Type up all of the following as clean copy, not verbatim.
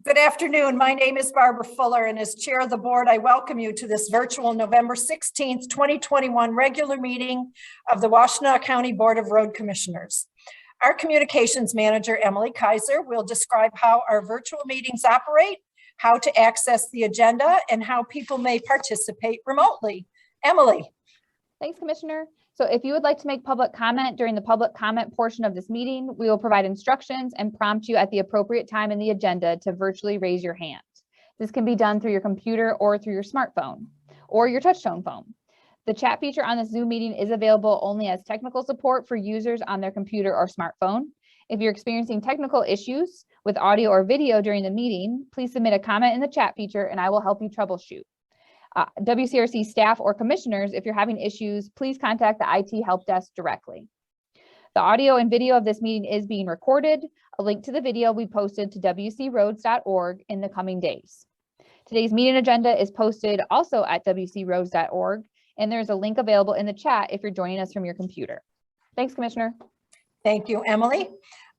Good afternoon. My name is Barbara Fuller, and as chair of the board, I welcome you to this virtual November 16th, 2021 regular meeting of the Washtenaw County Board of Road Commissioners. Our communications manager, Emily Kaiser, will describe how our virtual meetings operate, how to access the agenda, and how people may participate remotely. Emily. Thanks, Commissioner. So if you would like to make public comment during the public comment portion of this meeting, we will provide instructions and prompt you at the appropriate time in the agenda to virtually raise your hand. This can be done through your computer or through your smartphone or your touch-tone phone. The chat feature on the Zoom meeting is available only as technical support for users on their computer or smartphone. If you're experiencing technical issues with audio or video during the meeting, please submit a comment in the chat feature and I will help you troubleshoot. WCRC staff or commissioners, if you're having issues, please contact the IT help desk directly. The audio and video of this meeting is being recorded. A link to the video will be posted to wcroads.org in the coming days. Today's meeting agenda is posted also at wcroads.org, and there's a link available in the chat if you're joining us from your computer. Thanks, Commissioner. Thank you, Emily.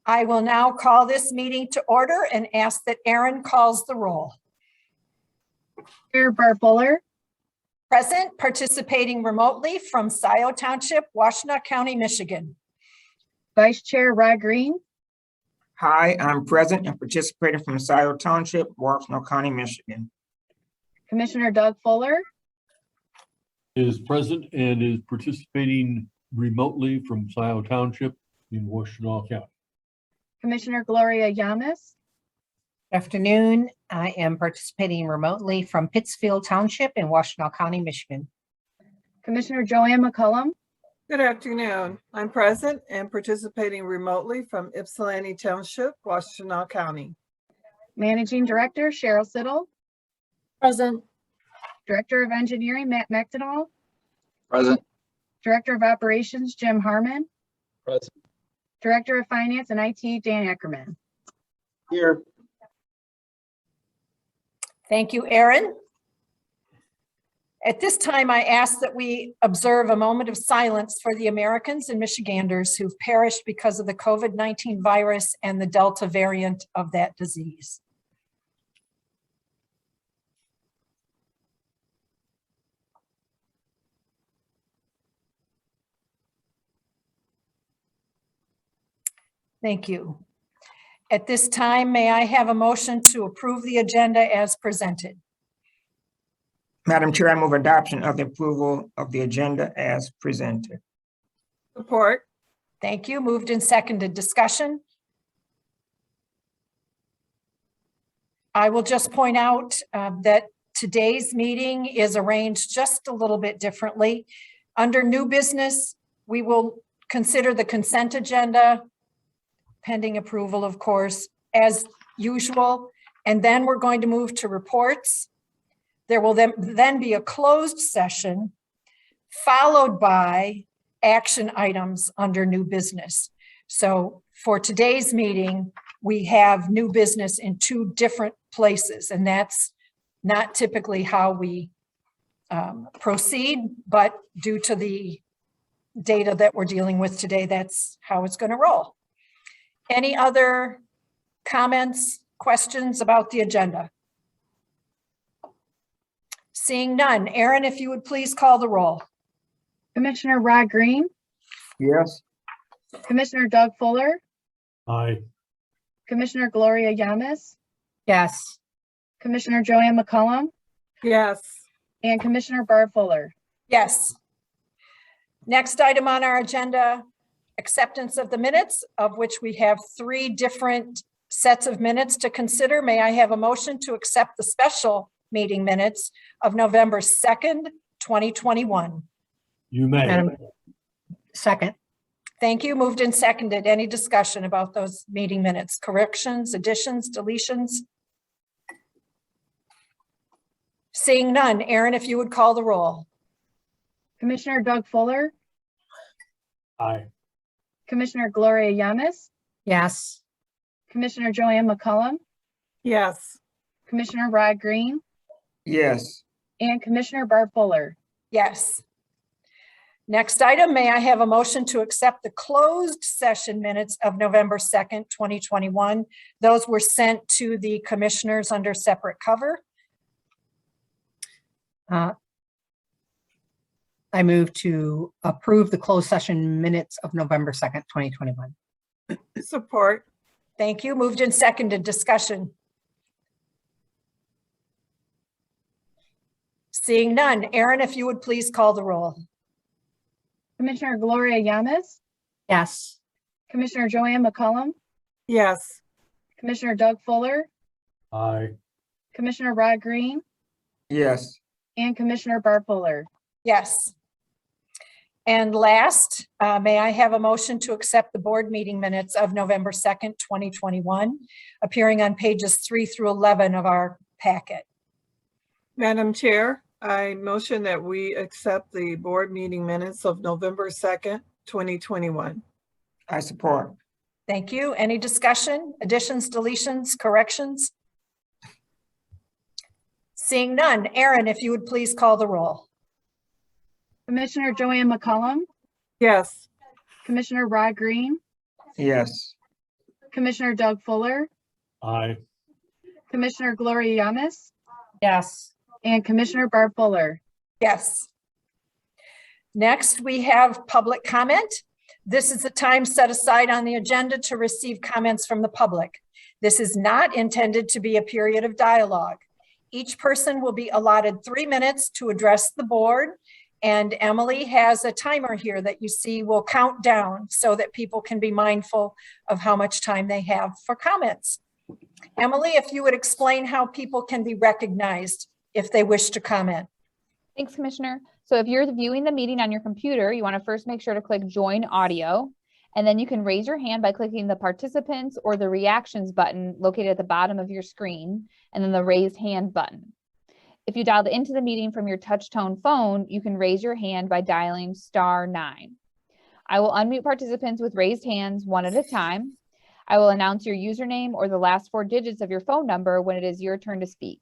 I will now call this meeting to order and ask that Aaron calls the roll. Chair Barb Fuller. Present, participating remotely from Scioto Township, Washtenaw County, Michigan. Vice Chair Rod Green. Hi, I'm present and participating from Scioto Township, Washtenaw County, Michigan. Commissioner Doug Fuller. Is present and is participating remotely from Scioto Township in Washtenaw County. Commissioner Gloria Yamas. Afternoon. I am participating remotely from Pittsfield Township in Washtenaw County, Michigan. Commissioner Joanne McCullum. Good afternoon. I'm present and participating remotely from Ypsilanti Township, Washtenaw County. Managing Director Cheryl Siddle. Present. Director of Engineering Matt McDonald. Present. Director of Operations Jim Harmon. Present. Director of Finance and IT Dan Ackerman. Here. Thank you, Aaron. At this time, I ask that we observe a moment of silence for the Americans and Michiganders who've perished because of the COVID-19 virus and the Delta variant of that disease. Thank you. At this time, may I have a motion to approve the agenda as presented? Madam Chair, I move adoption of the approval of the agenda as presented. Support. Thank you. Moved and seconded. Discussion. I will just point out that today's meeting is arranged just a little bit differently. Under new business, we will consider the consent agenda, pending approval, of course, as usual. And then we're going to move to reports. There will then be a closed session followed by action items under new business. So for today's meeting, we have new business in two different places, and that's not typically how we proceed, but due to the data that we're dealing with today, that's how it's going to roll. Any other comments, questions about the agenda? Seeing none. Aaron, if you would please call the roll. Commissioner Rod Green. Yes. Commissioner Doug Fuller. Aye. Commissioner Gloria Yamas. Yes. Commissioner Joanne McCullum. Yes. And Commissioner Barb Fuller. Yes. Next item on our agenda, acceptance of the minutes, of which we have 3 different sets of minutes to consider. May I have a motion to accept the special meeting minutes of November 2nd, 2021? You may. Second. Thank you. Moved and seconded. Any discussion about those meeting minutes? Corrections, additions, deletions? Seeing none. Aaron, if you would call the roll. Commissioner Doug Fuller. Aye. Commissioner Gloria Yamas. Yes. Commissioner Joanne McCullum. Yes. Commissioner Rod Green. Yes. And Commissioner Barb Fuller. Yes. Next item, may I have a motion to accept the closed session minutes of November 2nd, 2021? Those were sent to the commissioners under separate cover. I move to approve the closed session minutes of November 2nd, 2021. Support. Thank you. Moved and seconded. Discussion. Seeing none. Aaron, if you would please call the roll. Commissioner Gloria Yamas, Yes. Commissioner Joanne McCollum, Yes. Commissioner Doug Fuller, Aye. Commissioner Rod Green, Yes. and Commissioner Barb Fuller. Yes. And last, may I have a motion to accept the board meeting minutes of November 2nd, 2021, appearing on pages 3 through 11 of our packet. Madam Chair, I motion that we accept the board meeting minutes of November 2nd, 2021. I support. Thank you. Any discussion, additions, deletions, corrections? Seeing none. Aaron, if you would please call the roll. Commissioner Joanne McCollum, Yes. Commissioner Rod Green, Yes. Commissioner Doug Fuller, Aye. Commissioner Gloria Yamas, Yes. and Commissioner Barb Fuller. Yes. Next, we have public comment. This is the time set aside on the agenda to receive comments from the public. This is not intended to be a period of dialogue. Each person will be allotted 3 minutes to address the board, and Emily has a timer here that you see will count down so that people can be mindful of how much time they have for comments. Emily, if you would explain how people can be recognized if they wish to comment. Thanks, Commissioner. So if you're viewing the meeting on your computer, you want to first make sure to click Join Audio, and then you can raise your hand by clicking the Participants or the Reactions button located at the bottom of your screen, and then the Raised Hand button. If you dialed into the meeting from your touch-tone phone, you can raise your hand by dialing *9. I will unmute participants with raised hands one at a time. I will announce your username or the last 4 digits of your phone number when it is your turn to speak.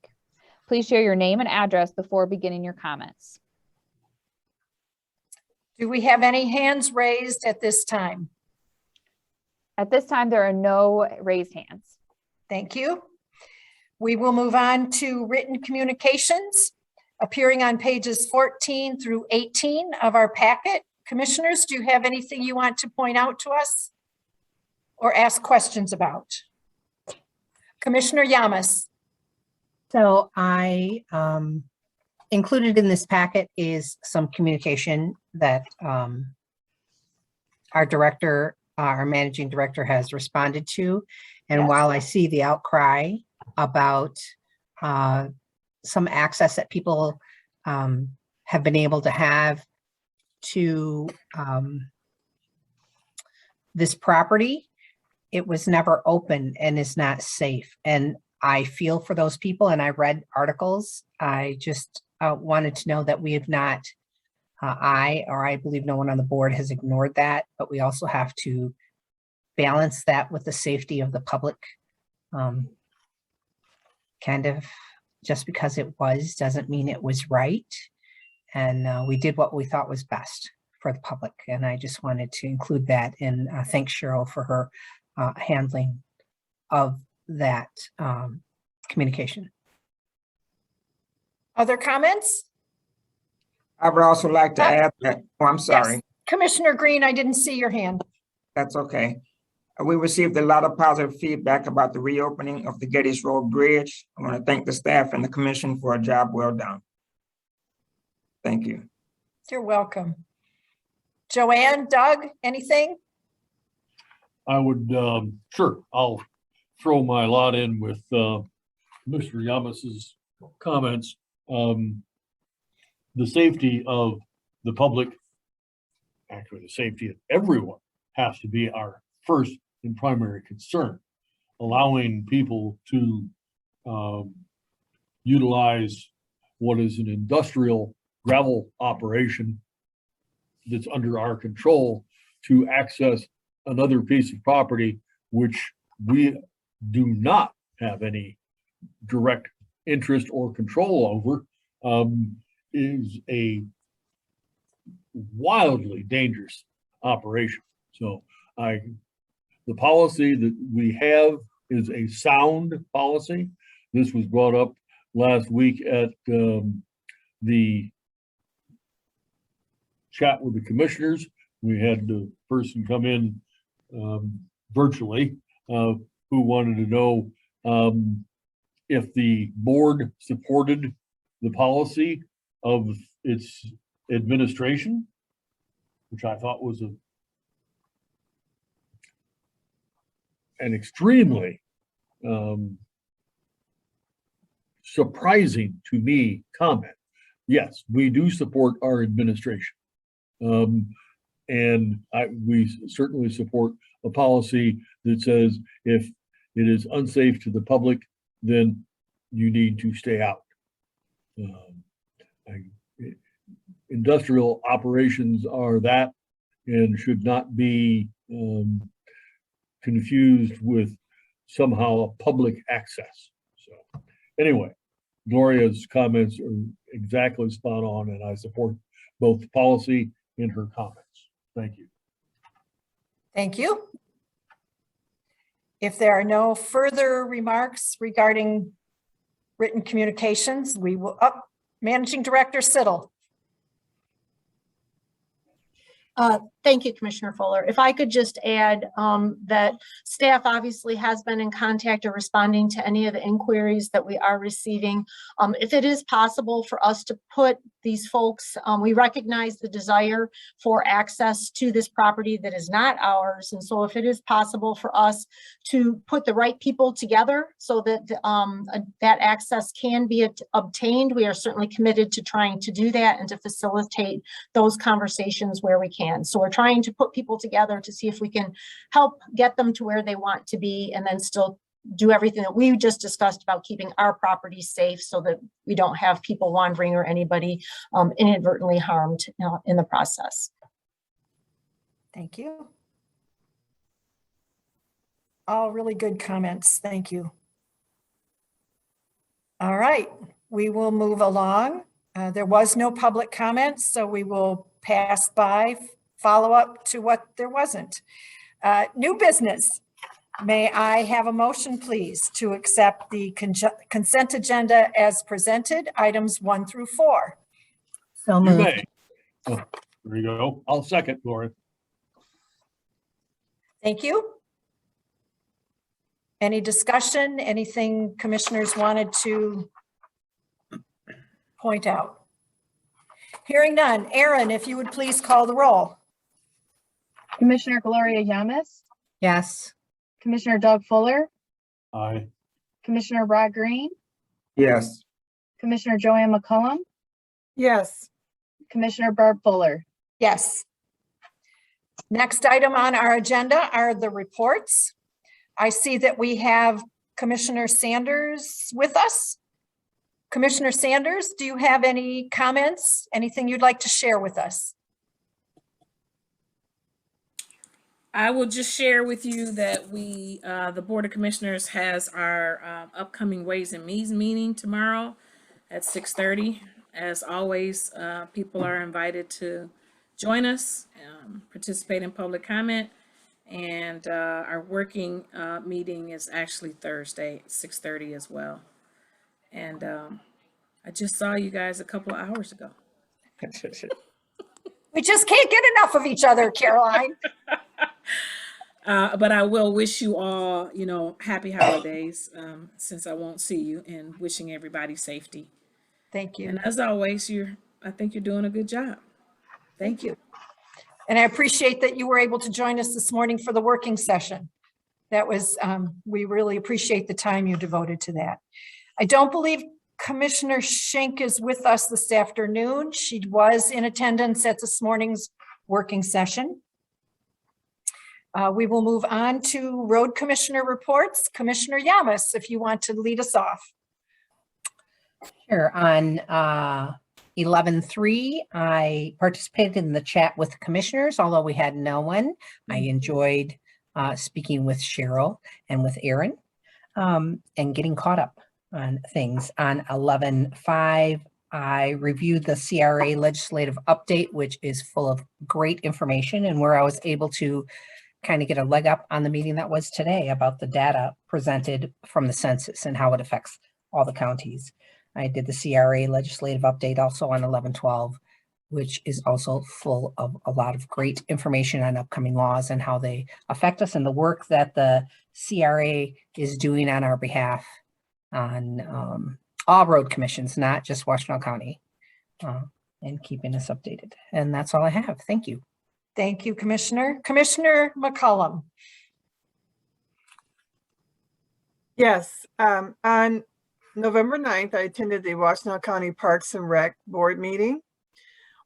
Please share your name and address before beginning your comments. Do we have any hands raised at this time? At this time, there are no raised hands. Thank you. We will move on to written communications appearing on pages 14 through 18 of our packet. Commissioners, do you have anything you want to point out to us or ask questions about? Commissioner Yamas. So I included in this packet is some communication that our director, our managing director has responded to. And Yes. while I see the outcry about some access that people have been able to have to this property, it was never open and is not safe. And I feel for those people, and I read articles. I just wanted to know that we have not, I believe no one on the board has ignored that, but we also have to balance that with the safety of the public. Kind of just because it was doesn't mean it was right. And we did what we thought was best for the public. And I just wanted to include that and thank Cheryl for her handling of that communication. Other comments? I would also like to add that, oh, I'm sorry. Yes. Commissioner Green, I didn't see your hand. That's okay. We received a lot of positive feedback about the reopening of the Gettys Road Bridge. I want to thank the staff and the commission for a job well done. Thank you. You're welcome. Joanne, Doug, anything? I would, sure, I'll throw my lot in with Mr. Yamas's comments. The safety of the public, actually the safety of everyone, has to be our first and primary concern. Allowing people to utilize what is an industrial gravel operation that's under our control to access another piece of property which we do not have any direct interest or control over is a wildly dangerous operation. So the policy that we have is a sound policy. This was brought up last week at the chat with the commissioners. We had the person come in virtually who wanted to know if the board supported the policy of its administration, which I thought was an extremely surprising to me comment. Yes, we do support our administration. And we certainly support a policy that says if it is unsafe to the public, then you need to stay out. Industrial operations are that and should not be confused with somehow public access. So anyway, Gloria's comments are exactly spot on, and I support both the policy and her comments. Thank you. Thank you. If there are no further remarks regarding written communications, we will Managing Director Siddle. Thank you, Commissioner Fuller. If I could just add that staff obviously has been in contact or responding to any of the inquiries that we are receiving. If it is possible for us to put these folks, we recognize the desire for access to this property that is not ours. And so if it is possible for us to put the right people together so that that access can be obtained, we are certainly committed to trying to do that and to facilitate those conversations where we can. So we're trying to put people together to see if we can help get them to where they want to be and then still do everything that we just discussed about keeping our property safe so that we don't have people wandering or anybody inadvertently harmed in the process. Thank you. All really good comments. Thank you. All right, we will move along. There was no public comments, so we will pass by follow up to what there wasn't. New business. May I have a motion, please, to accept the consent agenda as presented, items 1 through 4? So You moved. may. Oh, there you go. I'll second, Gloria. Thank you. Any discussion, anything commissioners wanted to point out? Hearing none. Aaron, if you would please call the roll. Commissioner Gloria Yamas, Yes. Commissioner Doug Fuller, Aye. Commissioner Rod Green, Yes. Commissioner Joanne McCullum, Yes. Commissioner Barb Fuller. Yes. Next item on our agenda are the reports. I see that we have Commissioner Sanders with us. Commissioner Sanders, do you have any comments? Anything you'd like to share with us? I will just share with you that the Board of Commissioners has our upcoming Ways and Means meeting tomorrow at 6:30. As always, people are invited to join us, participate in public comment, and our working meeting is actually Thursday at 6:30 as well. And I just saw you guys a couple of hours ago. We just can't get enough of each other, Caroline. But I will wish you all, happy holidays, since I won't see you, and wishing everybody safety. Thank you. And as always, I think you're doing a good job. Thank you. And I appreciate that you were able to join us this morning for the working session. That was, we really appreciate the time you devoted to that. I don't believe Commissioner Schenk is with us this afternoon. She was in attendance at this morning's working session. We will move on to road commissioner reports. Commissioner Yamas, if you want to lead us off. Sure. On 11:3, I participated in the chat with commissioners, although we had no one. I enjoyed speaking with Cheryl and with Aaron and getting caught up on things. On 11:5, I reviewed the CRA legislative update, which is full of great information and where I was able to kind of get a leg up on the meeting that was today about the data presented from the census and how it affects all the counties. I did the CRA legislative update also on 11/12, which is also full of a lot of great information on upcoming laws and how they affect us and the work that the CRA is doing on our behalf on all road commissions, not just Washtenaw County, and keeping us updated. And that's all I have. Thank you. Thank you, Commissioner. Commissioner McCollum. Yes, on November 9th, I attended the Washtenaw County Parks and Rec Board meeting.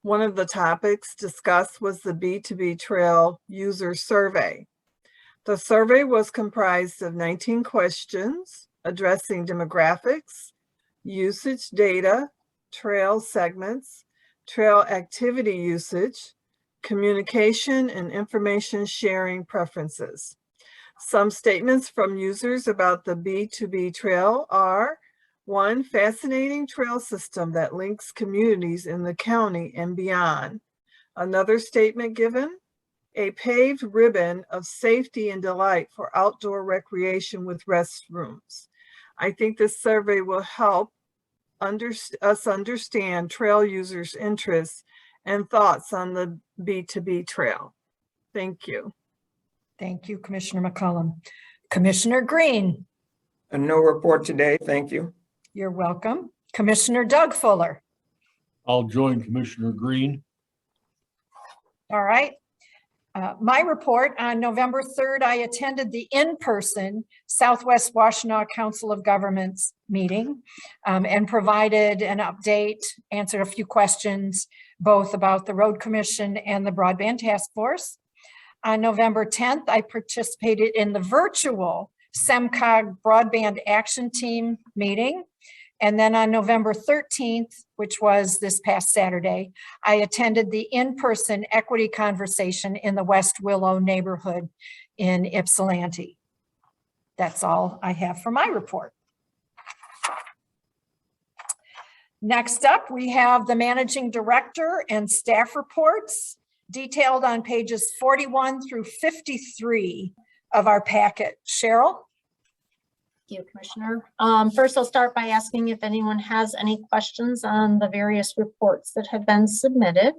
One of the topics discussed was the B2B Trail User Survey. The survey was comprised of 19 questions addressing demographics, usage data, trail segments, trail activity usage, communication and information sharing preferences. Some statements from users about the B2B trail are: 1, fascinating trail system that links communities in the county and beyond. Another statement given: a paved ribbon of safety and delight for outdoor recreation with restrooms. I think this survey will help us understand trail users' interests and thoughts on the B2B trail. Thank you. Thank you, Commissioner McCollum. Commissioner Green. No report today, thank you. You're welcome. Commissioner Doug Fuller. I'll join Commissioner Green. All right. My report: on November 3rd, I attended the in-person Southwest Washtenaw Council of Governments meeting and provided an update, answered a few questions, both about the Road Commission and the Broadband Task Force. On November 10th, I participated in the virtual SEMCOG Broadband Action Team meeting. And then on November 13th, which was this past Saturday, I attended the in-person equity conversation in the West Willow neighborhood in Ypsilanti. That's all I have for my report. Next up, we have the managing director and staff reports detailed on pages 41 through 53 of our packet. Cheryl? Thank you, Commissioner. First, I'll start by asking if anyone has any questions on the various reports that have been submitted.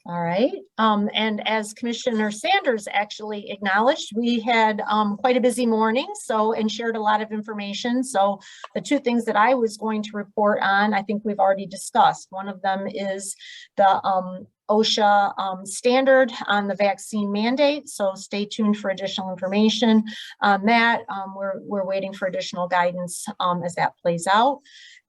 All right. And as Commissioner Sanders actually acknowledged, we had quite a busy morning, and shared a lot of information. So the two things that I was going to report on, I think we've already discussed. One of them is the OSHA standard on the vaccine mandate. So stay tuned for additional information on that. We're waiting for additional guidance as that plays out.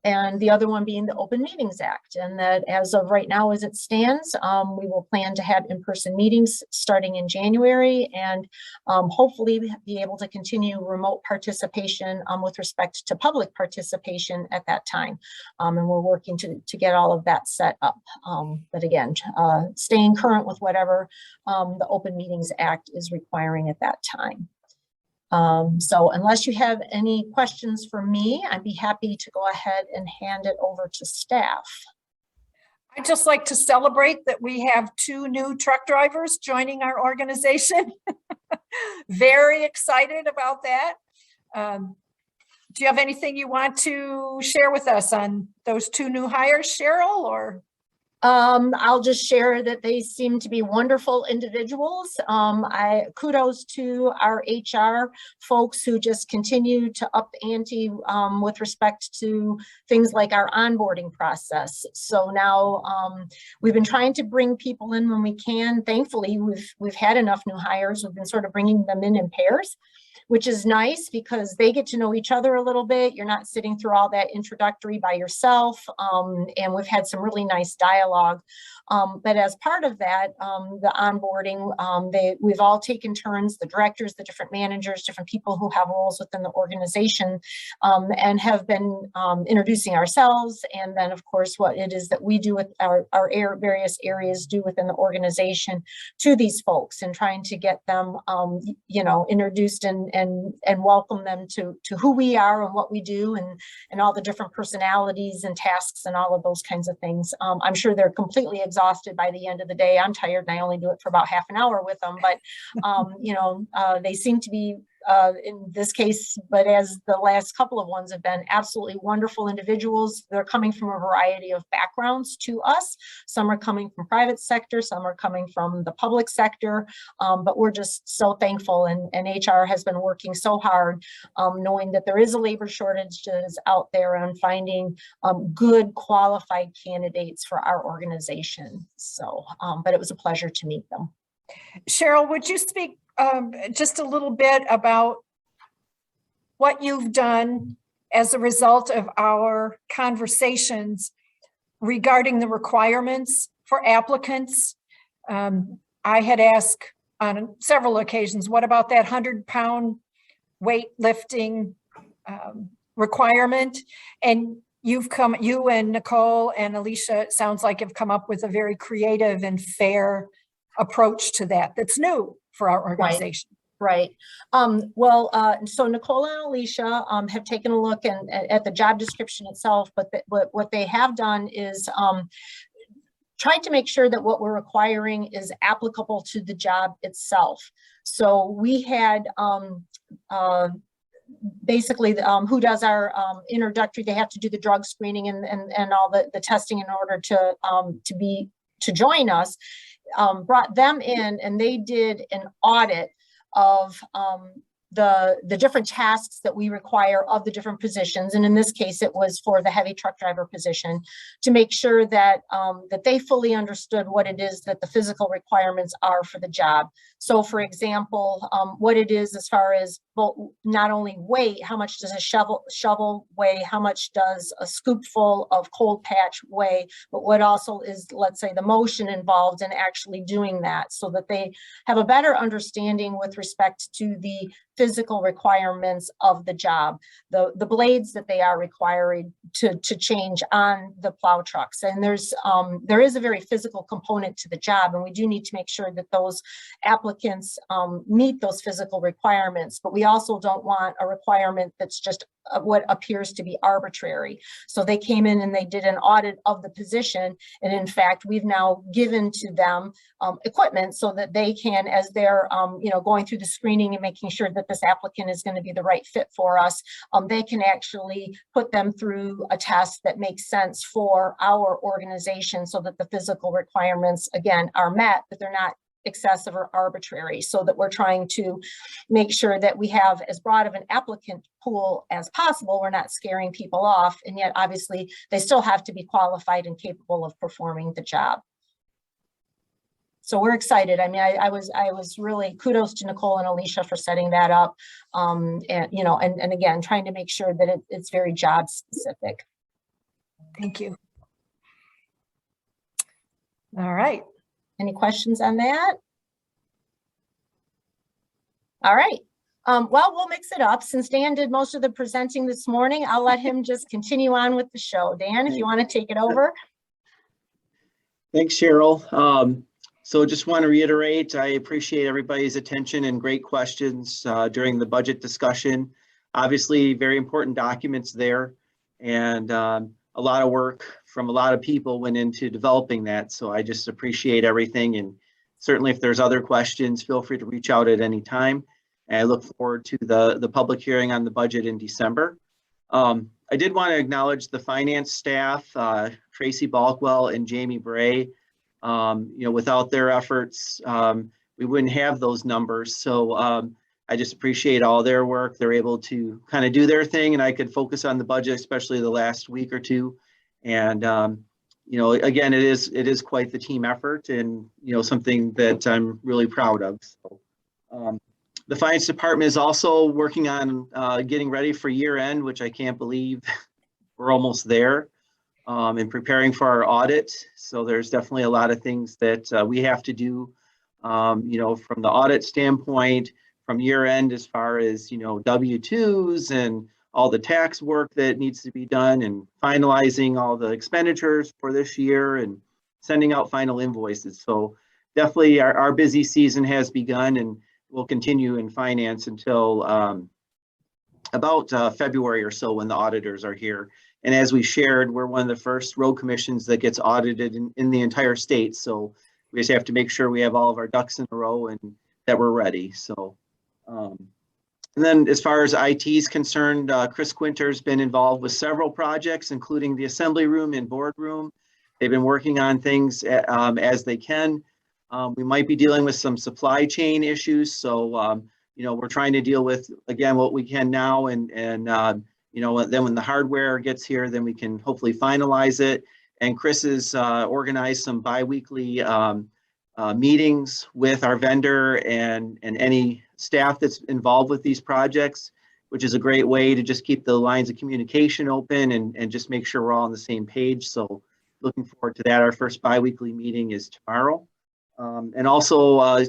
And the other one being the Open Meetings Act, and that as of right now, as it stands, we will plan to have in-person meetings starting in January, and hopefully be able to continue remote participation with respect to public participation at that time. And we're working to get all of that set up. But again, staying current with whatever the Open Meetings Act is requiring at that time. So unless you have any questions for me, I'd be happy to go ahead and hand it over to staff. I'd just like to celebrate that we have 2 new truck drivers joining our organization. Very excited about that. Do you have anything you want to share with us on those 2 new hires, Cheryl, or? I'll just share that they seem to be wonderful individuals. Kudos to our HR folks who just continue to up the ante with respect to things like our onboarding process. So now we've been trying to bring people in when we can. Thankfully, we've had enough new hires. We've been sort of bringing them in pairs, which is nice because they get to know each other a little bit. You're not sitting through all that introductory by yourself. And we've had some really nice dialogue dialogue. But as part of that, the onboarding, we've all taken turns, the directors, the different managers, different people who have roles within the organization, and have been introducing ourselves, and then of course what it is that we do with our various areas do within the organization to these folks, and trying to get them introduced and welcome them to who we are and what we do, and all the different personalities and tasks and all of those kinds of things. I'm sure they're completely exhausted by the end of the day. I'm tired and I only do it for about half an hour with them, but they seem to be in this case, but as the last couple of ones have been, absolutely wonderful individuals. They're coming from a variety of backgrounds to us. Some are coming from private sector, some are coming from the public sector, but we're just so thankful, and HR has been working so hard, knowing that there is a labor shortage that is out there, and finding good qualified candidates for our organization. So, but it was a pleasure to meet them. Cheryl, would you speak just a little bit about what you've done as a result of our conversations regarding the requirements for applicants? I had asked on several occasions, what about that 100-pound weightlifting requirement? And you and Nicole and Alicia, it sounds like, have come up with a very creative and fair approach to that that's new for our organization. Right. So Nicole and Alicia have taken a look at the job description itself, but what they have done is tried to make sure that what we're requiring is applicable to the job itself. So we had basically who does our introductory, they have to do the drug screening and all the testing in order to join us. Brought them in, and they did an audit of the different tasks that we require of the different positions. And in this case, it was for the heavy truck driver position, to make sure that that they fully understood what it is that the physical requirements are for the job. So for example, what it is as far as not only weight, how much does a shovel weigh, how much does a scoopful of cold patch weigh, but what also is, let's say, the motion involved in actually doing that, so that they have a better understanding with respect to the physical requirements of the job, the blades that they are required to change on the plow trucks. And there is a very physical component to the job, and we do need to make sure that those applicants meet those physical requirements, but we also don't want a requirement that's just what appears to be arbitrary. So they came in and they did an audit of the position, and in fact we've now given to them equipment so that they can, as they're going through the screening and making sure that this applicant is going to be the right fit for us, they can actually put them through a test that makes sense for our organization, so that the physical requirements again are met, but they're not excessive or arbitrary, so that we're trying to make sure that we have as broad of an applicant pool as possible. We're not scaring people off, and yet obviously they still have to be qualified and capable of performing the job. So we're excited. I mean, I was really, kudos to Nicole and Alicia for setting that up, and again, trying to make sure that it's very job specific. Thank you. All right. Any questions on that? All right. Well, we'll mix it up. Since Dan did most of the presenting this morning, I'll let him just continue on with the show. Dan, if you want to take it over. Thanks, Cheryl. So just want to reiterate, I appreciate everybody's attention and great questions during the budget discussion. Obviously, very important documents there, and a lot of work from a lot of people went into developing that. So I just appreciate everything. And certainly if there's other questions, feel free to reach out at any time. And I look forward to the public hearing on the budget in December. I did want to acknowledge the finance staff, Tracy Balkwell and Jamie Bray. Without their efforts, we wouldn't have those numbers. So I just appreciate all their work. They're able to kind of do their thing, and I could focus on the budget, especially the last week or two. And again, it is quite the team effort, and something that I'm really proud of. So, the finance department is also working on getting ready for year end, which I can't believe we're almost there. in preparing for our audit. So there's definitely a lot of things that we have to do, you know, from the audit standpoint, from year end, as far as, you know, W-2s and all the tax work that needs to be done, and finalizing all the expenditures for this year and sending out final invoices. So definitely our busy season has begun, and will continue in finance until about February or so, when the auditors are here. And as we shared, we're one of the first road commissions that gets audited in the entire state. So we just have to make sure we have all of our ducks in a row and that we're ready. So, and then as far as IT is concerned, Chris Quinter's been involved with several projects, including the assembly room and boardroom. They've been working on things as they can. We might be dealing with some supply chain issues. So, you know, we're trying to deal with, again, what we can now, and you know, then when the hardware gets here, then we can hopefully finalize it. And Chris has organized some bi-weekly meetings with our vendor and any staff that's involved with these projects, which is a great way to just keep the lines of communication open and just make sure we're all on the same page. So looking forward to that. Our first bi-weekly meeting is tomorrow. And also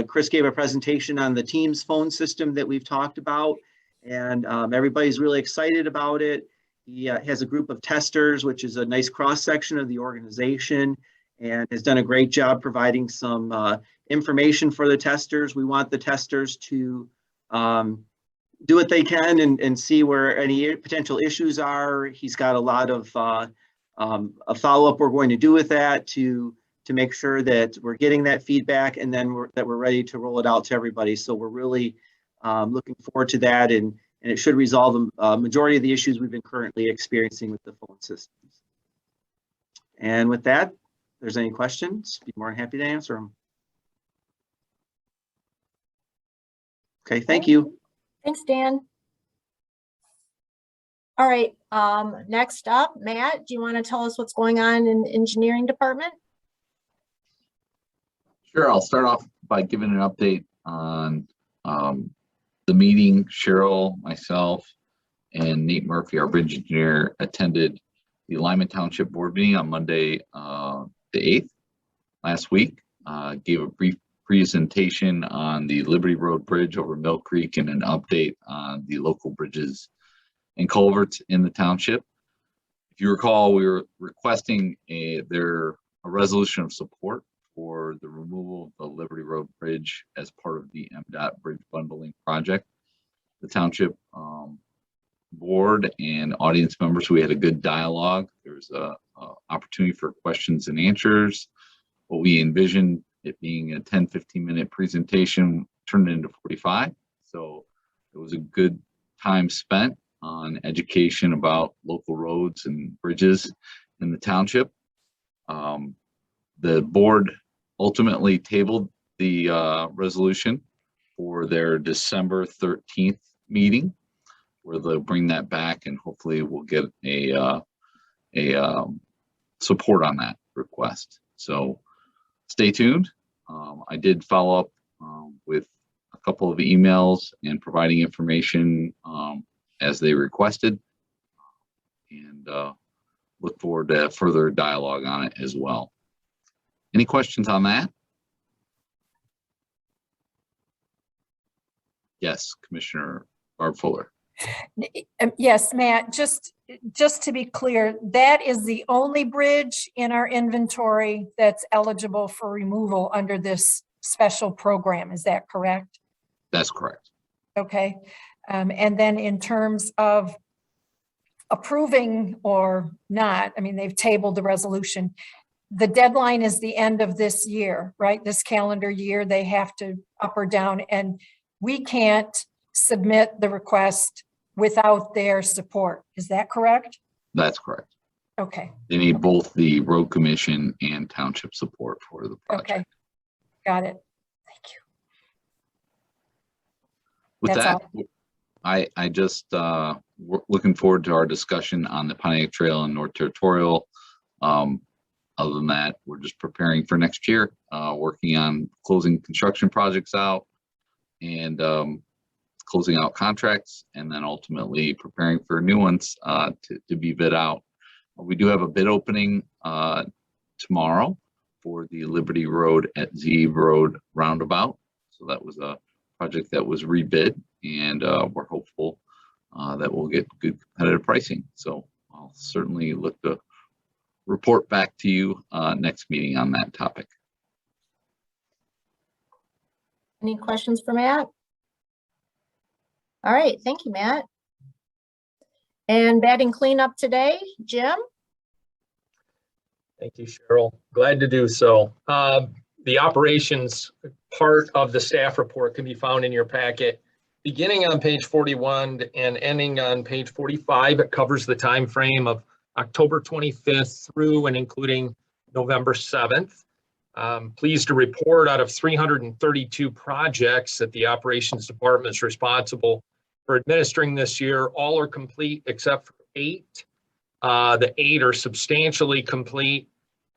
Chris gave a presentation on the Teams phone system that we've talked about, and everybody's really excited about it. He has a group of testers, which is a nice cross-section of the organization, and has done a great job providing some information for the testers. We want the testers to do what they can and see where any potential issues are. He's got a lot of a follow-up we're going to do with that to make sure that we're getting that feedback, and then that we're ready to roll it out to everybody. So we're really looking forward to that, and it should resolve the majority of the issues we've been currently experiencing with the phone systems. And with that, if there's any questions, be more than happy to answer them. Okay, thank you. Thanks, Dan. All right, next up, Matt, do you want to tell us what's going on in the engineering department? Sure, I'll start off by giving an update on the meeting. Cheryl, myself, and Nate Murphy, our bridge engineer, attended the Lyman Township Board meeting on Monday, the 8th, last week. Gave a brief presentation on the Liberty Road Bridge over Mill Creek and an update on the local bridges and culverts in the township. If you recall, we were requesting a resolution of support for the removal of the Liberty Road Bridge as part of the MDOT bridge bundling project. The township board and audience members, we had a good dialogue. There's a opportunity for questions and answers. What we envisioned it being a 10-15 minute presentation turned into 45. So it was a good time spent on education about local roads and bridges in the township. The board ultimately tabled the resolution for their December 13th meeting, where they'll bring that back, and hopefully we'll get a support on that request. So stay tuned. I did follow up with a couple of emails and providing information as they requested, and look forward to further dialogue on it as well. Any questions on that? Yes, Commissioner Barb Fuller. Yes, Matt, just to be clear, that is the only bridge in our inventory that's eligible for removal under this special program. Is that correct? That's correct. Okay. And then in terms of approving or not, I mean, they've tabled the resolution. The deadline is the end of this year, right? This calendar year, they have to up or down, and we can't submit the request without their support. Is that correct? That's correct. Okay. They need both the road commission and township support for the project. Okay. Got it. Thank you. With That's that, all. I just we're looking forward to our discussion on the Pontiac Trail and North Territorial. Other than that, we're just preparing for next year, working on closing construction projects out and closing out contracts, and then ultimately preparing for new ones to be bid out We do have a bid opening tomorrow for the Liberty Road at Zeeb Road roundabout. So that was a project that was rebid, and we're hopeful that we'll get good competitive pricing. So I'll certainly look to report back to you next meeting on that topic. Any questions for Matt? All right, thank you, Matt. And batting cleanup today, Jim? Thank you, Cheryl. Glad to do so. The operations part of the staff report can be found in your packet. Beginning on page 41 and ending on page 45, it covers the time frame of October 25th through and including November 7th. Pleased to report out of 332 projects that the operations department is responsible for administering this year, all are complete except for 8. The 8 are substantially complete,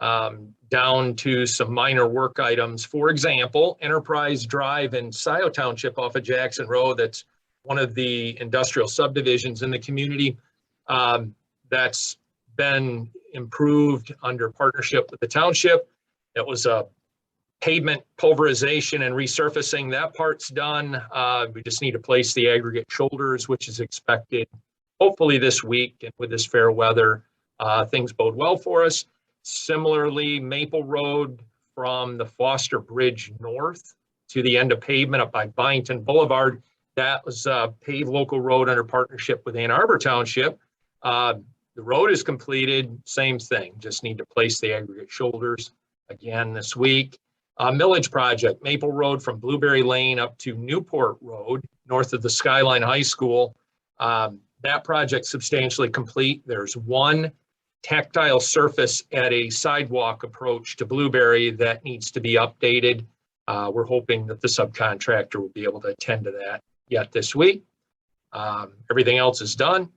down to some minor work items. For example, Enterprise Drive in Scioto Township off of Jackson Road, that's one of the industrial subdivisions in the community. That's been improved under partnership with the township. It was a pavement pulverization and resurfacing. That part's done. We just need to place the aggregate shoulders, which is expected hopefully this week. And with this fair weather, things bode well for us. Similarly, Maple Road from the Foster Bridge north to the end of pavement up by Byington Boulevard, that was a paved local road under partnership with Ann Arbor Township. The road is completed, same thing, just need to place the aggregate shoulders again this week. Millage project, Maple Road from Blueberry Lane up to Newport Road, north of the Skyline High School. That project substantially complete. There's one tactile surface at a sidewalk approach to Blueberry that needs to be updated. We're hoping that the subcontractor will be able to attend to that yet this week. Everything else is done.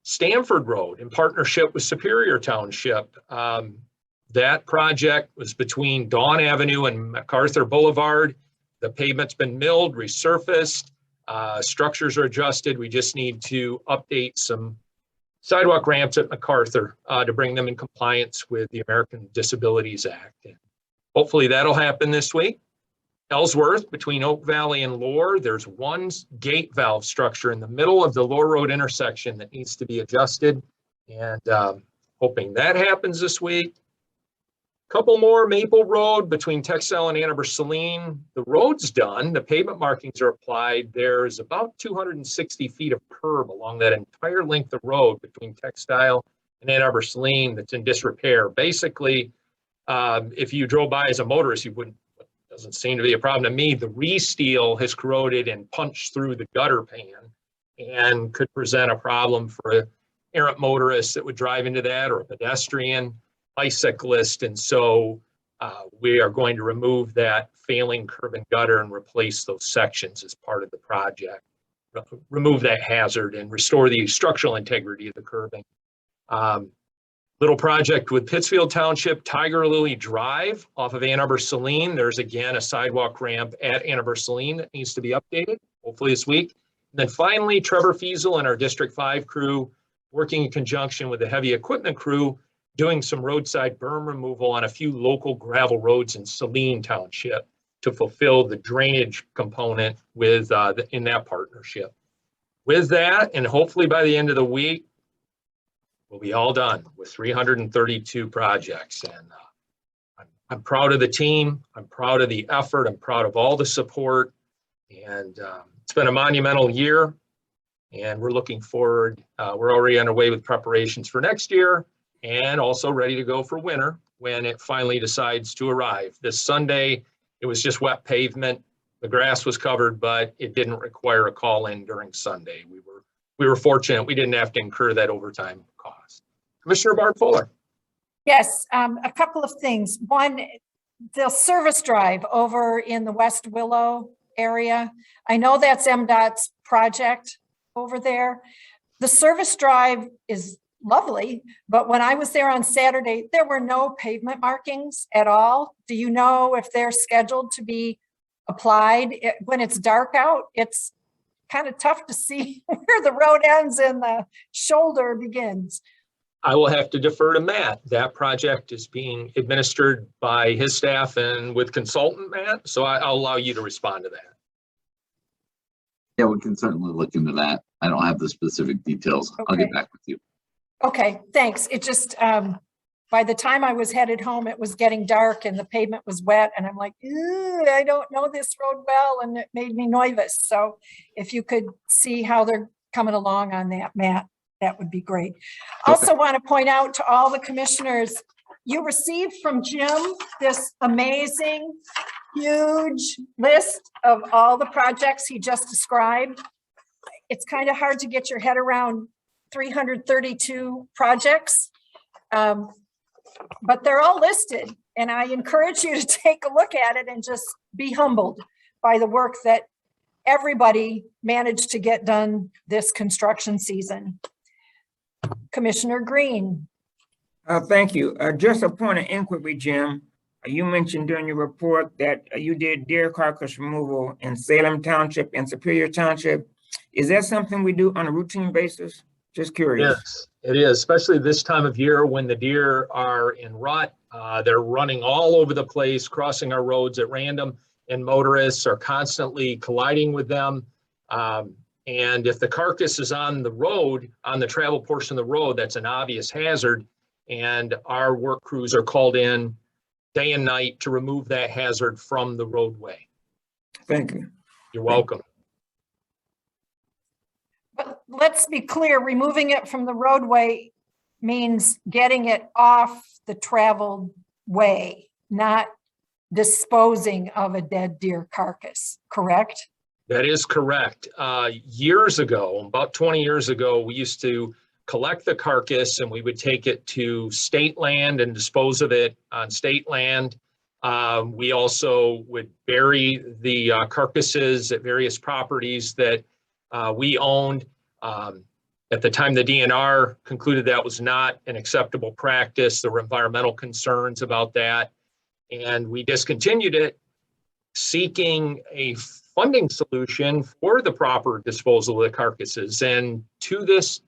Stanford Road in partnership with Superior Township. That project was between Dawn Avenue and MacArthur Boulevard. The pavement's been milled, resurfaced, structures are adjusted. We just need to update some sidewalk ramps at MacArthur to bring them in compliance with the American Disabilities Act. And hopefully that'll happen this week. Ellsworth, between Oak Valley and Lore, there's one gate valve structure in the middle of the Lore Road intersection that needs to be adjusted, and hoping that happens this week. Couple more, Maple Road between Textile and Ann Arbor Saline. The road's done, the pavement markings are applied. There's about 260 feet of curb along that entire length of road between Textile and Ann Arbor Saline that's in disrepair. Basically, if you drove by as a motorist, you wouldn't, doesn't seem to be a problem to me. The re-steel has corroded and punched through the gutter pan and could present a problem for an errant motorist that would drive into that, or a pedestrian, bicyclist. And so we are going to remove that failing curb and gutter and replace those sections as part of the project. Remove that hazard and restore the structural integrity of the curbing. Little project with Pittsfield Township, Tiger Lily Drive off of Ann Arbor Saline. There's again a sidewalk ramp at Ann Arbor Saline that needs to be updated, hopefully this week. And then finally, Trevor Fiesel and our District 5 crew, working in conjunction with the heavy equipment crew, doing some roadside berm removal on a few local gravel roads in Saline Township to fulfill the drainage component with in that partnership. With that, and hopefully by the end of the week, we'll be all done with 332 projects. And I'm proud of the team. I'm proud of the effort. I'm proud of all the support. And it's been a monumental year. And we're looking forward. We're already underway with preparations for next year, and also ready to go for winter when it finally decides to arrive. This Sunday, it was just wet pavement. The grass was covered, but it didn't require a call in during Sunday. We were fortunate. We didn't have to incur that overtime cost. Commissioner Barb Fuller. Yes, a couple of things. One, the service drive over in the West Willow area. I know that's MDOT's project over there. The service drive is lovely, but when I was there on Saturday, there were no pavement markings at all. Do you know if they're scheduled to be applied? When it's dark out, it's kind of tough to see where the road ends and the shoulder begins. I will have to defer to Matt. That project is being administered by his staff and with consultant Matt, so I'll allow you to respond to that. Yeah, we can certainly look into that. I don't have the specific details. I'll Okay. get back with you. Okay, thanks. It just, by the time I was headed home, it was getting dark and the pavement was wet and I'm like, "Ew, I don't know this road well," and it made me nervous. So if you could see how they're coming along on that, Matt, that would be great. Also want to point out to all the commissioners, you received from Jim this amazing, huge list of all the projects he just described. It's kind of hard to get your head around 332 projects, but they're all listed. And I encourage you to take a look at it and just be humbled by the work that everybody managed to get done this construction season. Commissioner Green. Thank you. Just a point of inquiry, Jim. You mentioned during your report that you did deer carcass removal in Salem Township and Superior Township. Is that something we do on a routine basis? Just curious. Yes, it is, especially this time of year when the deer are in rut. They're running all over the place, crossing our roads at random, and motorists are constantly colliding with them. And if the carcass is on the road, on the travel portion of the road, that's an obvious hazard. And our work crews are called in day and night to remove that hazard from the roadway. Thank you. You're welcome. But let's be clear, removing it from the roadway means getting it off the traveled way, not disposing of a dead deer carcass, correct? That is correct. Years ago, about 20 years ago, we used to collect the carcass and we would take it to state land and dispose of it on state land. We also would bury the carcasses at various properties that we owned. At the time, the DNR concluded that was not an acceptable practice. There were environmental concerns about that. And we discontinued it, seeking a funding solution for the proper disposal of the carcasses. And to this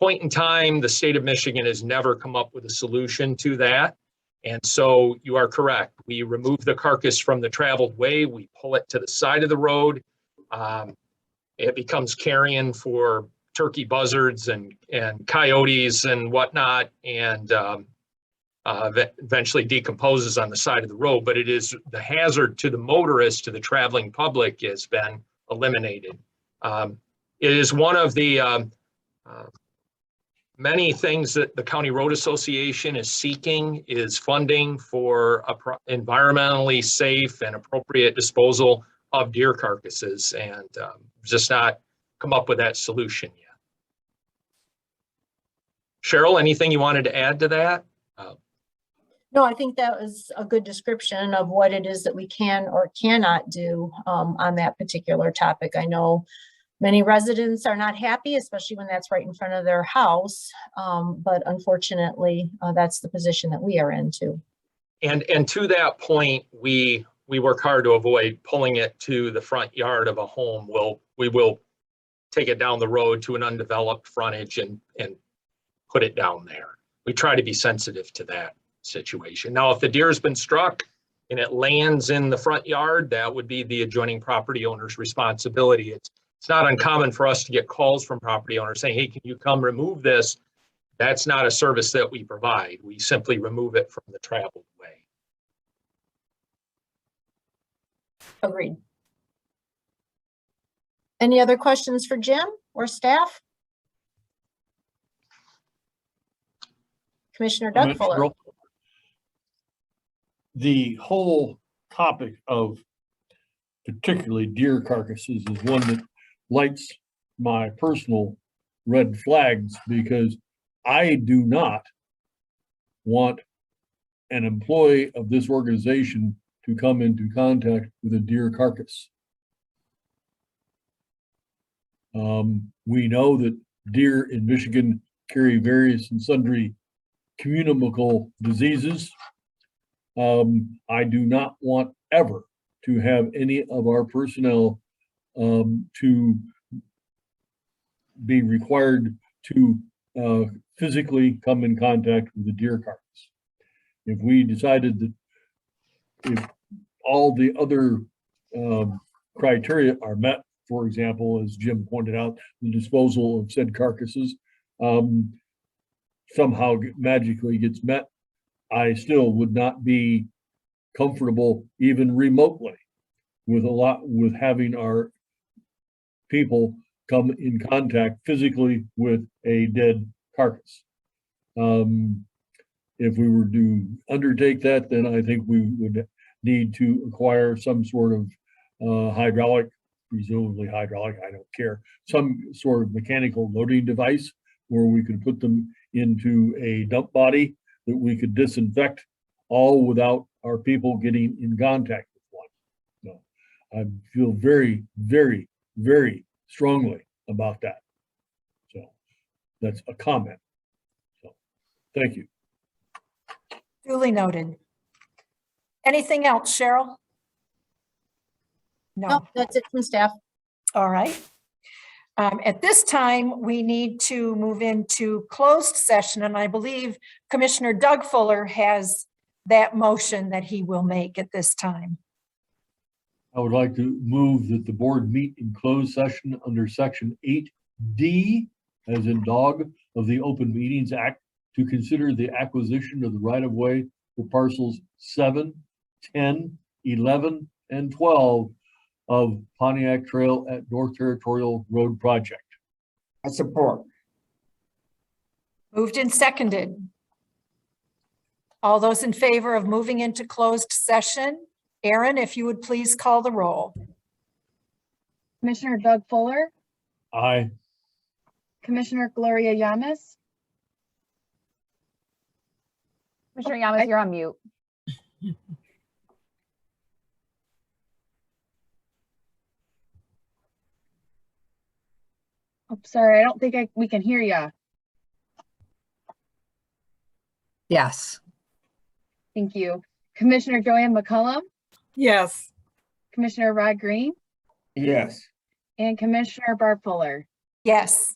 point in time, the state of Michigan has never come up with a solution to that. And so you are correct. We remove the carcass from the traveled way. We pull it to the side of the road. It becomes carrion for turkey buzzards and coyotes and whatnot, and eventually decomposes on the side of the road. But it is the hazard to the motorist, to the traveling public, has been eliminated. It is one of the many things that the County Road Association is seeking is funding for environmentally safe and appropriate disposal of deer carcasses, and just not come up with that solution yet. Cheryl, anything you wanted to add to that? No, I think that was a good description of what it is that we can or cannot do on that particular topic. I know many residents are not happy, especially when that's right in front of their house. But unfortunately, that's the position that we are in too. And to that point, we work hard to avoid pulling it to the front yard of a home. We will take it down the road to an undeveloped frontage and put it down there. We try to be sensitive to that situation. Now, if the deer has been struck and it lands in the front yard, that would be the adjoining property owner's responsibility. It's not uncommon for us to get calls from property owners saying, "Hey, can you come remove this?" That's not a service that we provide. We simply remove it from the traveled way. Agreed. Any other questions for Jim or staff? Commissioner Doug Fuller. The whole topic of particularly deer carcasses is one that lights my personal red flags, because I do not want an employee of this organization to come into contact with a deer carcass. We know that deer in Michigan carry various and sundry communicable diseases. I do not want ever to have any of our personnel to be required to physically come in contact with the deer carcass. If we decided that if all the other criteria are met, for example, as Jim pointed out, the disposal of said carcasses somehow magically gets met, I still would not be comfortable even remotely with having our people come in contact physically with a dead carcass. If we were to undertake that, then I think we would need to acquire some sort of hydraulic, presumably hydraulic, I don't care, some sort of mechanical loading device where we could put them into a dump body that we could disinfect, all without our people getting in contact with one. No, I feel very, very, very strongly about that. So that's a comment. So thank you. Duly noted. Anything else, Cheryl? No. No, that's it from staff. All right. At this time, we need to move into closed session, and I believe Commissioner Doug Fuller has that motion that he will make at this time. I would like to move that the board meet in closed session under section 8D, as in dog, of the Open Meetings Act, to consider the acquisition of the right-of-way for parcels 7, 10, 11, and 12 of Pontiac Trail at North Territorial Road project. I support. Moved and seconded. All those in favor of moving into closed session? Aaron, if you would please call the roll. Commissioner Doug Fuller, Aye. Commissioner Gloria Yamas, Commissioner Yamas, you're on mute. oh, sorry, I don't think we can hear ya. Yes. Thank you. Commissioner Joanne McCullum, Yes. Commissioner Rod Green, Yes. and Commissioner Barb Fuller. Yes.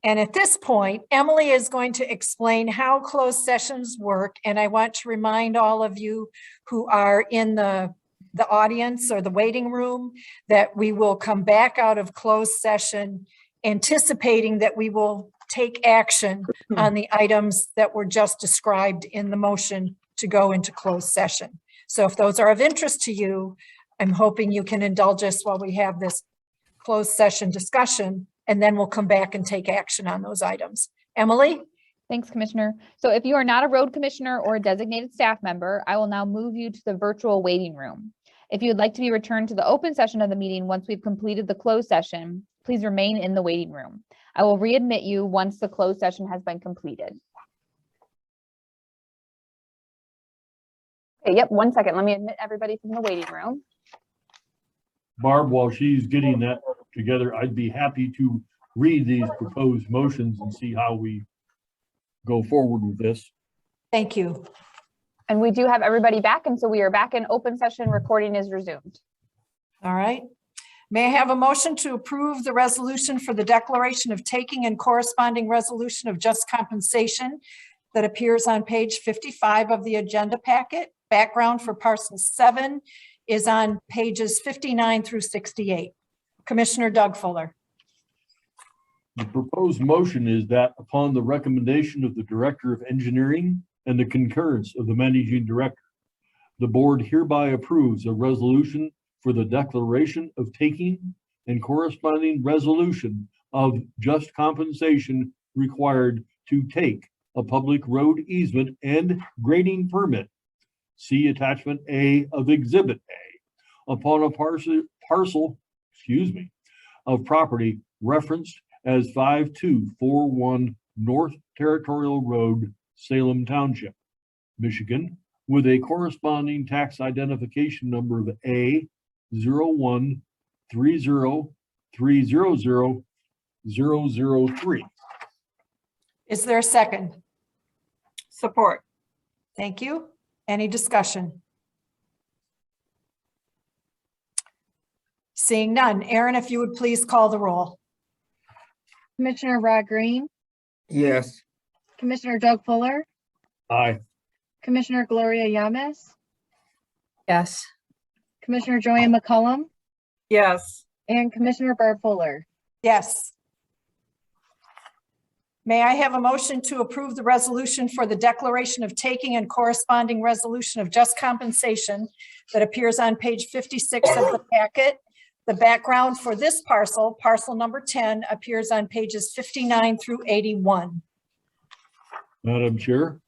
And at this point, Emily is going to explain how closed sessions work. And I want to remind all of you who are in the audience or the waiting room that we will come back out of closed session anticipating that we will take action on the items that were just described in the motion to go into closed session. So if those are of interest to you, I'm hoping you can indulge us while we have this closed session discussion, and then we'll come back and take action on those items. Emily? Thanks, Commissioner. So if you are not a road commissioner or a designated staff member, I will now move you to the virtual waiting room. If you would like to be returned to the open session of the meeting once we've completed the closed session, please remain in the waiting room. I will readmit you once the closed session has been completed. Okay, yep, 1 second. Let me admit everybody from the waiting room. Barb, while she's getting that together, I'd be happy to read these proposed motions and see how we go forward with this. Thank you. And we do have everybody back, and so we are back in open session. Recording is resumed. All right. May I have a motion to approve the resolution for the declaration of taking and corresponding resolution of just compensation that appears on page 55 of the agenda packet? Background for parcel 7 is on pages 59 through 68. Commissioner Doug Fuller. The proposed motion is that upon the recommendation of the Director of Engineering and the concurrence of the Managing Director, the board hereby approves a resolution for the declaration of taking and corresponding resolution of just compensation required to take a public road easement and grading permit. See attachment A of Exhibit A upon a parcel, of property referenced as 5241 North Territorial Road, Salem Township, Michigan, with a corresponding tax identification number of A0130300003. Is there a second? Support. Thank you. Any discussion? Seeing none. Aaron, if you would please call the roll. Commissioner Rod Green, Yes. Commissioner Doug Fuller, Aye. Commissioner Gloria Yamas, Yes. Commissioner Joanne McCullum, Yes. and Commissioner Barb Fuller. Yes. May I have a motion to approve the resolution for the declaration of taking and corresponding resolution of just compensation that appears on page 56 of the packet? The background for this parcel, parcel number 10, appears on pages 59 through 81. Madam Chair,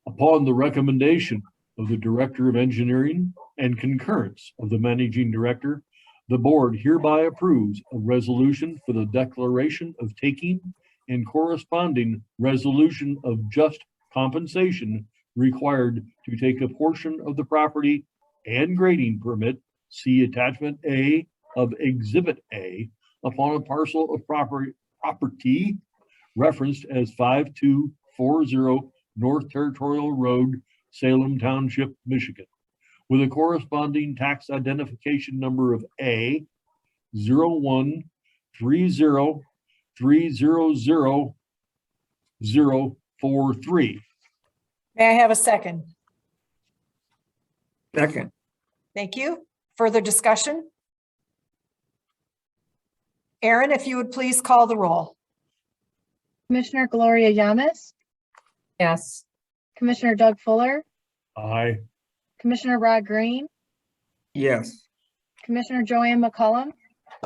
upon the recommendation of the Director of Engineering and concurrence of the Managing Director, the board hereby approves a resolution for the declaration of taking and corresponding resolution of just compensation required to take a portion of the property and grading permit, see attachment A of Exhibit A, upon a parcel of property referenced as 5240 North Territorial Road, Salem Township, Michigan, with a corresponding tax identification number of A 0130030043. May I have a second? Second. Thank you. Further discussion? Aaron, if you would please call the roll. Commissioner Gloria Yamas, Yes. Commissioner Doug Fuller, Aye. Commissioner Rod Green, Yes. Commissioner Joanne McCullum,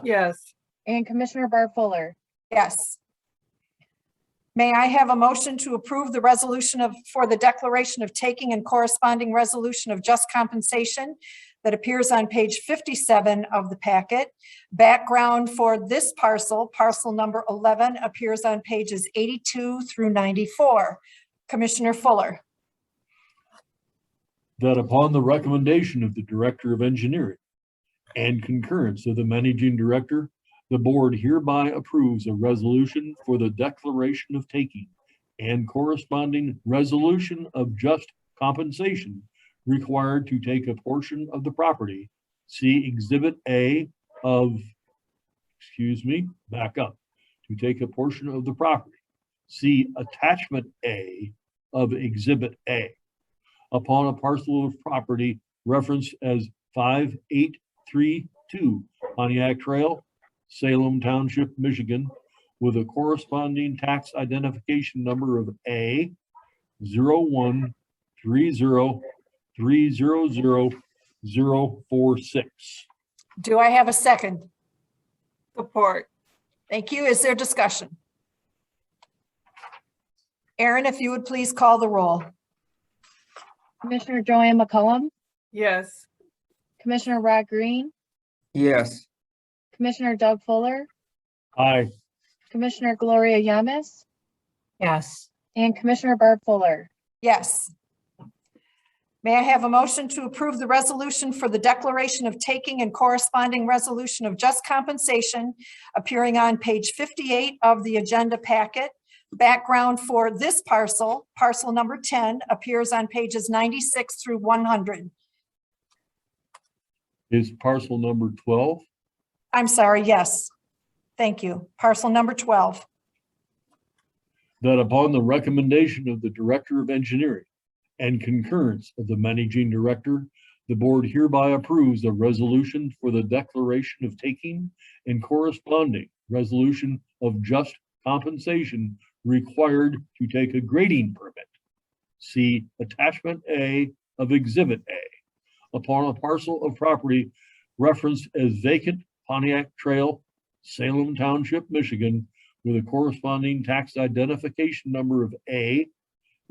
Yes. and Commissioner Barb Fuller. Yes. May I have a motion to approve the resolution for the declaration of taking and corresponding resolution of just compensation that appears on page 57 of the packet? Background for this parcel, parcel number 11, appears on pages 82 through 94. Commissioner Fuller. That upon the recommendation of the Director of Engineering and concurrence of the Managing Director, the board hereby approves a resolution for the declaration of taking and corresponding resolution of just compensation required to take a portion of the property. See Exhibit A of, back up. To take a portion of the property. See Attachment A of Exhibit A. Upon a parcel of property referenced as 5832 Pontiac Trail, Salem Township, Michigan, with a corresponding tax identification number of A 0130300046. Do I have a second? Support. Thank you. Is there discussion? Aaron, if you would please call the roll. Commissioner Joanne McCullum, Yes. Commissioner Rod Green, Yes. Commissioner Doug Fuller, Aye. Commissioner Gloria Yamas, Yes. and Commissioner Barb Fuller. Yes. May I have a motion to approve the resolution for the declaration of taking and corresponding resolution of just compensation appearing on page 58 of the agenda packet? Background for this parcel, parcel number 10, appears on pages 96 through 100. Is parcel number 12? I'm sorry, yes. Thank you. Parcel number 12. That upon the recommendation of the Director of Engineering and concurrence of the Managing Director, the board hereby approves a resolution for the declaration of taking and corresponding resolution of just compensation required to take a grading permit. See Attachment A of Exhibit A upon a parcel of property referenced as vacant Pontiac Trail, Salem Township, Michigan, with a corresponding tax identification number of A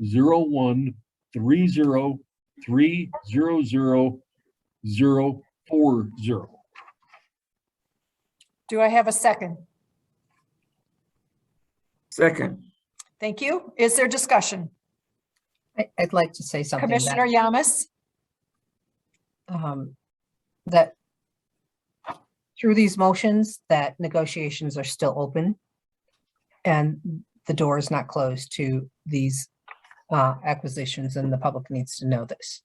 0130300040. Do I have a second? Second. Thank you. Is there discussion? I'd like to say something. that- Commissioner Yamas? That through these motions, that negotiations are still open and the door is not closed to these acquisitions, and the public needs to know this.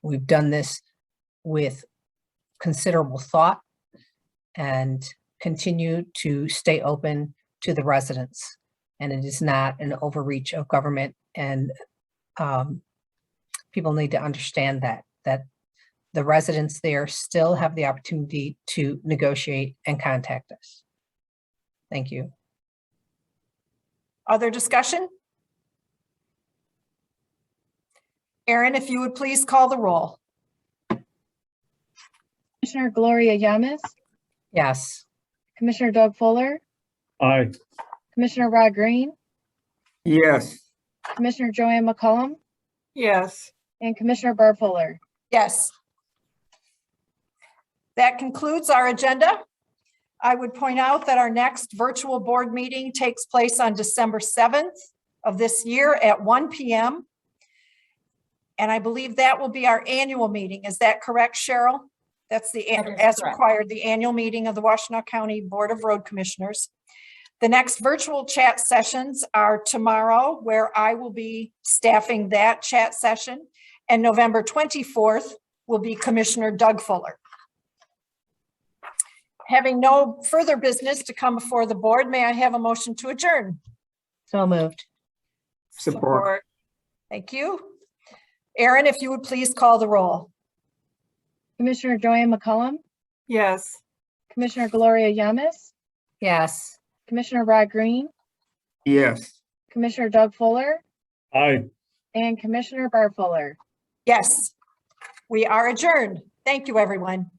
We've done this with considerable thought and continue to stay open to the residents. and it is not an overreach of government. And people need to understand that the residents there still have the opportunity to negotiate and contact us. Thank you. Other discussion? Aaron, if you would please call the roll. Commissioner Gloria Yamas, Yes. Commissioner Doug Fuller, Aye. Commissioner Rod Green, Yes. Commissioner Joanne McCullum, Yes. and Commissioner Barb Fuller. Yes. That concludes our agenda. I would point out that our next virtual board meeting takes place on December 7th of this year at 1 p.m. And I believe that will be our annual meeting. Is that correct, Cheryl? That's the, That is as correct. required, the annual meeting of the Washtenaw County Board of Road Commissioners. The next virtual chat sessions are tomorrow, where I will be staffing that chat session, and November 24th will be Commissioner Doug Fuller. Having no further business to come before the board, may I have a motion to adjourn? So moved. Support. Thank you. Aaron, if you would please call the roll. Commissioner Joanne McCullum, Yes. Commissioner Gloria Yamas, Yes. Commissioner Rod Green, Yes. Commissioner Doug Fuller, Aye. and Commissioner Barb Fuller. Yes, we are adjourned. Thank you, everyone.